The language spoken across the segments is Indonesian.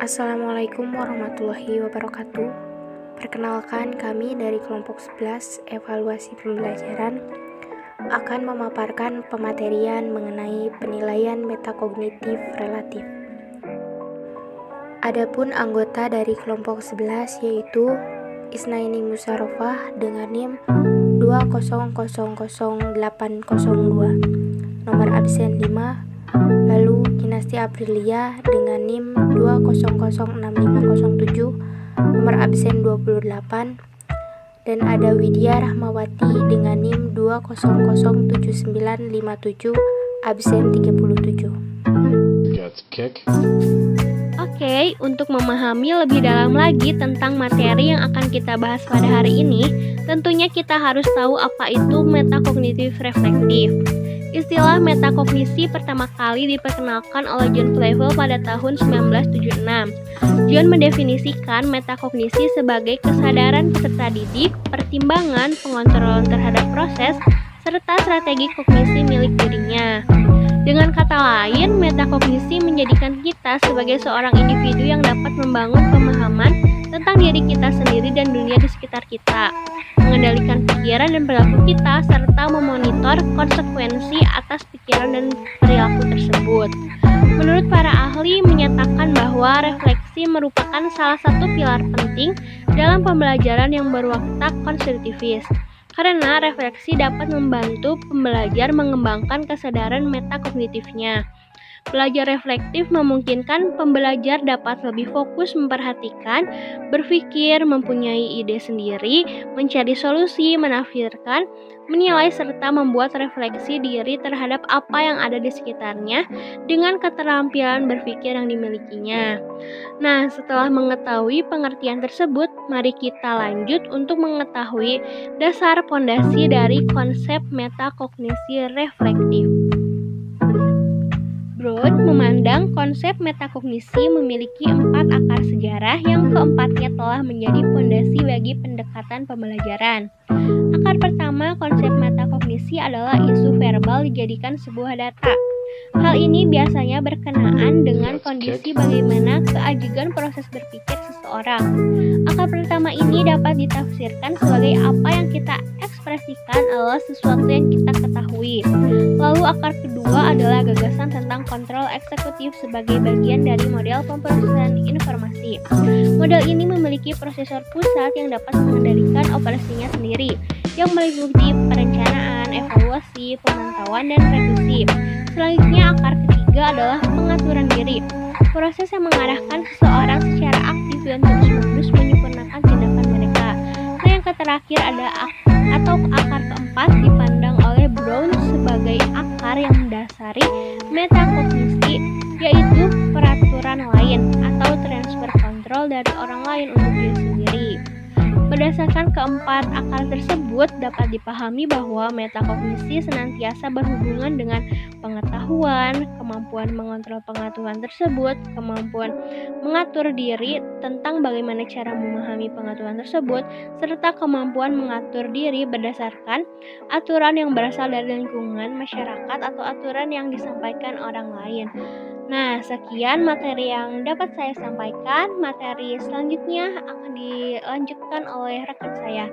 Assalamualaikum warahmatullahi wabarakatuh. Perkenalkan, kami dari kelompok 11 evaluasi pembelajaran akan memaparkan pematerian mengenai penilaian metakognitif relatif. Adapun anggota dari kelompok 11 yaitu Isnaini Musarofah dengan NIM 2000802, nomor absen 5, lalu Kinasti Aprilia dengan NIM 2006507, nomor absen 28, dan ada Widya Rahmawati dengan NIM 2007957, absen 37. Oke, untuk memahami lebih dalam lagi tentang materi yang akan kita bahas pada hari ini, tentunya kita harus tahu apa itu metakognitif reflektif. Istilah metakognisi pertama kali diperkenalkan oleh John Flavel pada tahun 1976. John mendefinisikan metakognisi sebagai kesadaran peserta didik, pertimbangan, pengontrolan terhadap proses, serta strategi kognisi milik dirinya. Dengan kata lain, metakognisi menjadikan kita sebagai seorang individu yang dapat membangun pemahaman tentang diri kita sendiri dan dunia di sekitar kita, mengendalikan pikiran dan perilaku kita, serta memonitor konsekuensi atas pikiran dan perilaku tersebut. Menurut para ahli menyatakan bahwa refleksi merupakan salah satu pilar penting dalam pembelajaran yang berwatak konstruktivis, karena refleksi dapat membantu pembelajar mengembangkan kesadaran metakognitifnya. Belajar reflektif memungkinkan pembelajar dapat lebih fokus memperhatikan, berpikir, mempunyai ide sendiri, mencari solusi, menafsirkan, menilai, serta membuat refleksi diri terhadap apa yang ada di sekitarnya dengan keterampilan berpikir yang dimilikinya. Nah, setelah mengetahui pengertian tersebut, mari kita lanjut untuk mengetahui dasar pondasi dari konsep metakognisi reflektif. Broad memandang konsep metakognisi memiliki 4 akar sejarah yang keempatnya telah menjadi pondasi bagi pendekatan pembelajaran. Akar pertama konsep metakognisi adalah isu verbal dijadikan sebuah data. Hal ini biasanya berkenaan dengan kondisi bagaimana keajigan proses berpikir seseorang. Akar pertama ini dapat ditafsirkan sebagai apa yang kita ekspresikan adalah sesuatu yang kita ketahui. Lalu akar kedua adalah gagasan tentang kontrol eksekutif sebagai bagian dari model pemrosesan informasi. Model ini memiliki prosesor pusat yang dapat mengendalikan operasinya sendiri, yang meliputi perencanaan, evaluasi, pemantauan, dan revisi. Selanjutnya, akar ketiga adalah pengaturan diri, proses yang mengarahkan seseorang secara aktif dan terus-menerus menyempurnakan tindakan mereka. Nah, yang terakhir ada akar keempat dipandang oleh Brown sebagai akar yang mendasari metakognisi, yaitu peraturan lain atau transfer kontrol dari orang lain untuk diri sendiri. Berdasarkan keempat akar tersebut, dapat dipahami bahwa metakognisi senantiasa berhubungan dengan pengetahuan, kemampuan mengontrol pengetahuan tersebut, kemampuan mengatur diri tentang bagaimana cara memahami pengetahuan tersebut, serta kemampuan mengatur diri berdasarkan aturan yang berasal dari lingkungan, masyarakat, atau aturan yang disampaikan orang lain. Nah, sekian materi yang dapat saya sampaikan. Materi selanjutnya akan dilanjutkan oleh rekan saya.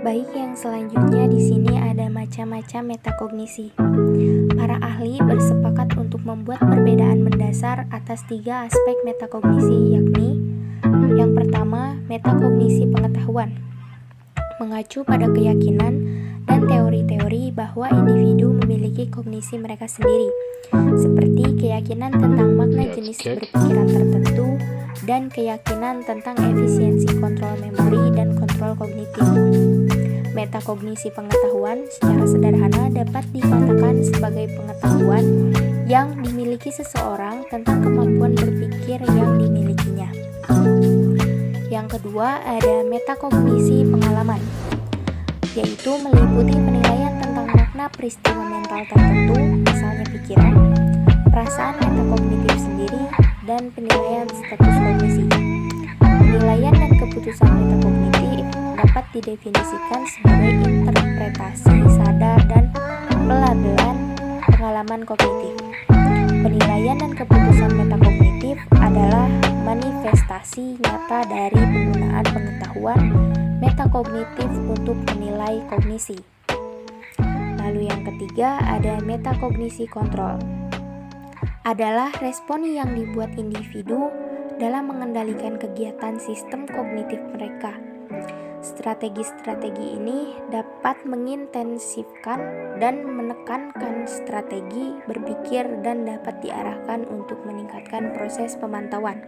Baik, yang selanjutnya di sini ada macam-macam metakognisi. Para ahli bersepakat untuk membuat perbedaan mendasar atas 3 aspek metakognisi, yakni yang pertama, metakognisi pengetahuan, mengacu pada keyakinan dan teori-teori bahwa individu memiliki kognisi mereka sendiri, seperti keyakinan tentang makna jenis berpikiran tertentu dan keyakinan tentang efisiensi kontrol memori dan kontrol kognitif. Metakognisi pengetahuan secara sederhana dapat dikatakan sebagai pengetahuan yang dimiliki seseorang tentang kemampuan berpikir yang dimilikinya. Yang kedua ada metakognisi pengalaman, yaitu meliputi penilaian tentang makna peristiwa mental tertentu, misalnya pikiran, perasaan metakognitif sendiri, dan penilaian status kognisi. Penilaian dan keputusan metakognitif dapat didefinisikan sebagai interpretasi sadar dan pelabelan pengalaman kognitif. Penilaian dan keputusan metakognitif adalah manifestasi nyata dari penggunaan pengetahuan metakognitif untuk menilai kognisi. Lalu yang ketiga ada metakognisi kontrol. Adalah respon yang dibuat individu dalam mengendalikan kegiatan sistem kognitif mereka. Strategi-strategi ini dapat mengintensifkan dan menekankan strategi berpikir dan dapat diarahkan untuk meningkatkan proses pemantauan.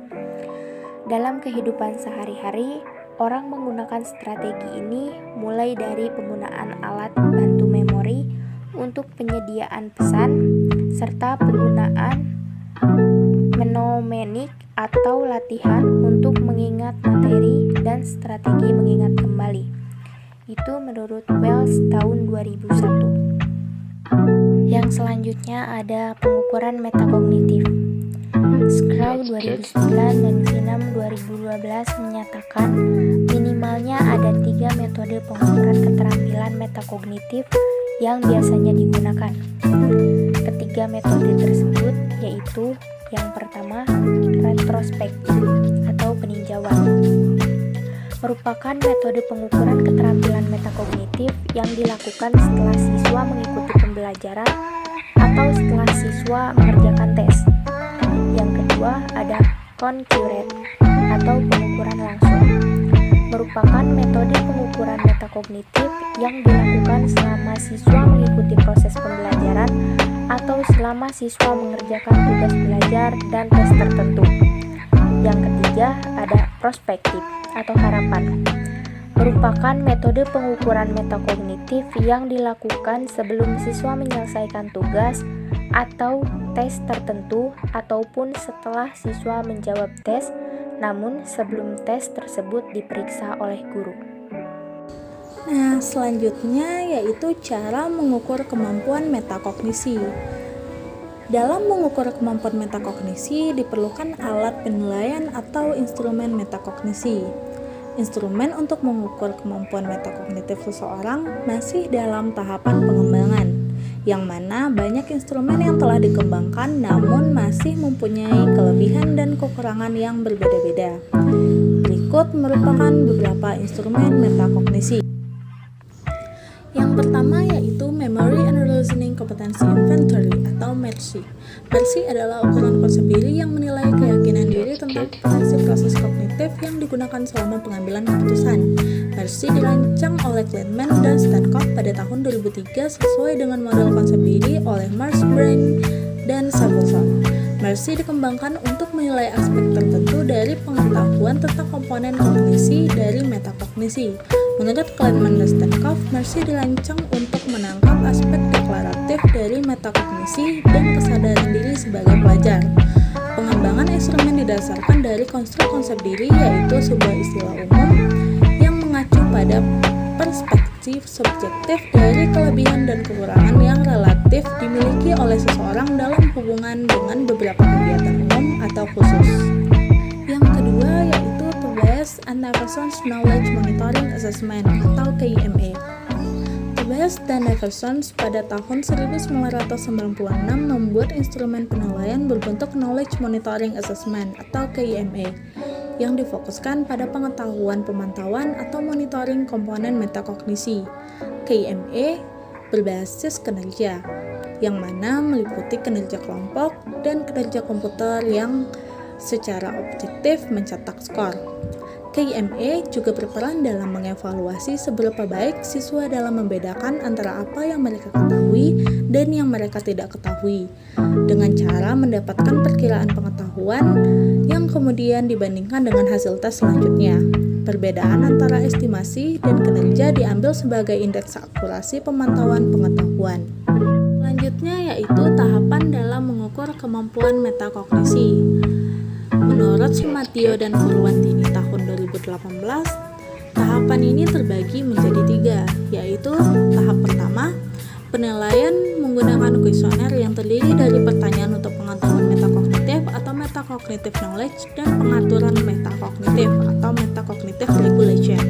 Dalam kehidupan sehari-hari, orang menggunakan strategi ini mulai dari penggunaan alat bantu memori untuk penyediaan pesan, serta penggunaan mnemonik atau latihan untuk mengingat materi dan strategi mengingat kembali. Itu menurut Wells tahun 2001. Yang selanjutnya ada pengukuran metakognitif. Scrow 2009 dan Sinam 2012 menyatakan minimalnya ada 3 metode pengukuran keterampilan metakognitif yang biasanya digunakan. Ketiga metode tersebut yaitu yang pertama, retrospektif atau peninjauan. Merupakan metode pengukuran keterampilan metakognitif yang dilakukan setelah siswa mengikuti pembelajaran atau setelah siswa mengerjakan tes. Yang kedua ada concurrent atau pengukuran langsung. Merupakan metode pengukuran metakognitif yang dilakukan selama siswa mengikuti proses pembelajaran atau selama siswa mengerjakan tugas belajar dan tes tertentu. Yang ketiga ada prospektif atau harapan. Merupakan metode pengukuran metakognitif yang dilakukan sebelum siswa menyelesaikan tugas atau tes tertentu ataupun setelah siswa menjawab tes, namun sebelum tes tersebut diperiksa oleh guru. Nah, selanjutnya yaitu cara mengukur kemampuan metakognisi. Dalam mengukur kemampuan metakognisi diperlukan alat penilaian atau instrumen metakognisi. Instrumen untuk mengukur kemampuan metakognitif seseorang masih dalam tahapan pengembangan, yang mana banyak instrumen yang telah dikembangkan namun masih mempunyai kelebihan dan kekurangan yang berbeda-beda. Berikut merupakan beberapa instrumen metakognisi. Yang pertama yaitu Memory and Reasoning Competency Inventory atau MERSI. MERSI adalah ukuran konsep diri yang menilai keyakinan diri tentang proses kognitif yang digunakan selama pengambilan keputusan. MERSI dirancang oleh Kleitman dan Stankov pada tahun 2003 sesuai dengan model konsep diri oleh Marsh, Brain, dan Samuelson. MERSI dikembangkan untuk menilai aspek tertentu dari pengetahuan tentang komponen kognisi dari metakognisi. Menurut Kleitman dan Stankov, MERSI dirancang untuk menangkap aspek deklaratif dari metakognisi dan kesadaran diri sebagai pelajar. Pengembangan instrumen didasarkan dari konstruk konsep diri, yaitu sebuah istilah umum yang mengacu pada perspektif subjektif dari kelebihan dan kekurangan yang relatif dimiliki oleh seseorang dalam hubungan dengan beberapa kegiatan umum atau khusus. Yang kedua yaitu Tobias and Neverson's Knowledge Monitoring Assessment atau KIMA. Tobias dan Neverson pada tahun 1996 membuat instrumen penilaian berbentuk Knowledge Monitoring Assessment atau KIMA yang difokuskan pada pengetahuan pemantauan atau monitoring komponen metakognisi. KIMA berbasis kinerja, yang mana meliputi kinerja kelompok dan kinerja komputer yang secara objektif mencetak skor. KIMA juga berperan dalam mengevaluasi seberapa baik siswa dalam membedakan antara apa yang mereka ketahui dan yang mereka tidak ketahui, dengan cara mendapatkan perkiraan pengetahuan yang kemudian dibandingkan dengan hasil tes selanjutnya. Perbedaan antara estimasi dan kinerja diambil sebagai indeks akurasi pemantauan pengetahuan. Selanjutnya yaitu tahapan dalam mengukur kemampuan metakognisi. Menurut Sumatio dan Purwantini tahun 2018, tahapan ini terbagi menjadi 3, yaitu tahap pertama, penilaian menggunakan kuesioner yang terdiri dari pertanyaan untuk pengetahuan metakognitif atau metacognitive knowledge dan pengaturan metakognitif atau metacognitive regulation.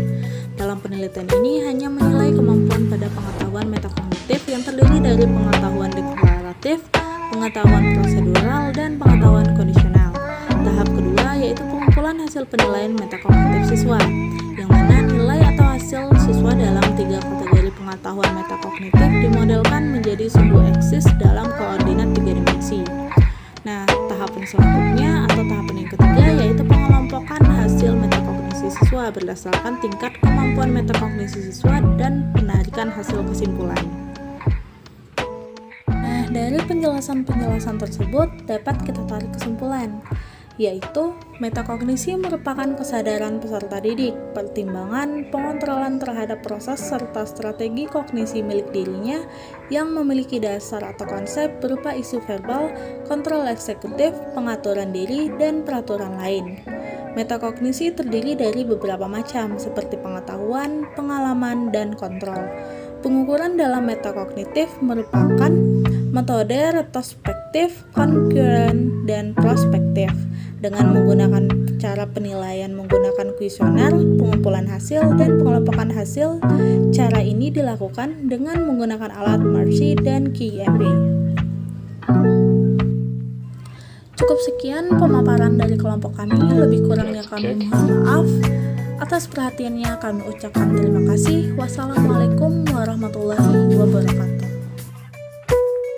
Dalam penelitian ini hanya menilai kemampuan pada pengetahuan metakognitif yang terdiri dari pengetahuan deklaratif, pengetahuan prosedural, dan pengetahuan kondisional. Tahap kedua yaitu pengumpulan menentukan hasil penilaian metakognitif siswa, yang mana nilai atau hasil siswa dalam 3 kategori pengetahuan metakognitif dimodelkan menjadi sumbu eksis dalam koordinat 3 dimensi. Nah, tahapan selanjutnya atau tahapan yang ketiga yaitu pengelompokan hasil metakognisi siswa berdasarkan tingkat kemampuan metakognisi siswa dan penarikan hasil kesimpulan. Nah, dari penjelasan-penjelasan tersebut dapat kita tarik kesimpulan, yaitu metakognisi merupakan kesadaran peserta didik, pertimbangan, pengontrolan terhadap proses serta strategi kognisi milik dirinya yang memiliki dasar atau konsep berupa isu verbal, kontrol eksekutif, pengaturan diri, dan peraturan lain. Metakognisi terdiri dari beberapa macam seperti pengetahuan, pengalaman, dan kontrol. Pengukuran dalam metakognitif merupakan metode retrospektif, konkuren, dan prospektif. Dengan menggunakan cara penilaian menggunakan kuesioner, pengumpulan hasil, dan pengelompokan hasil. Cara ini dilakukan dengan menggunakan alat Marcy dan QIMP. Cukup sekian pemaparan dari kelompok kami, lebih kurangnya kami mohon maaf. Atas perhatiannya kami ucapkan terima kasih. Wassalamualaikum warahmatullahi wabarakatuh.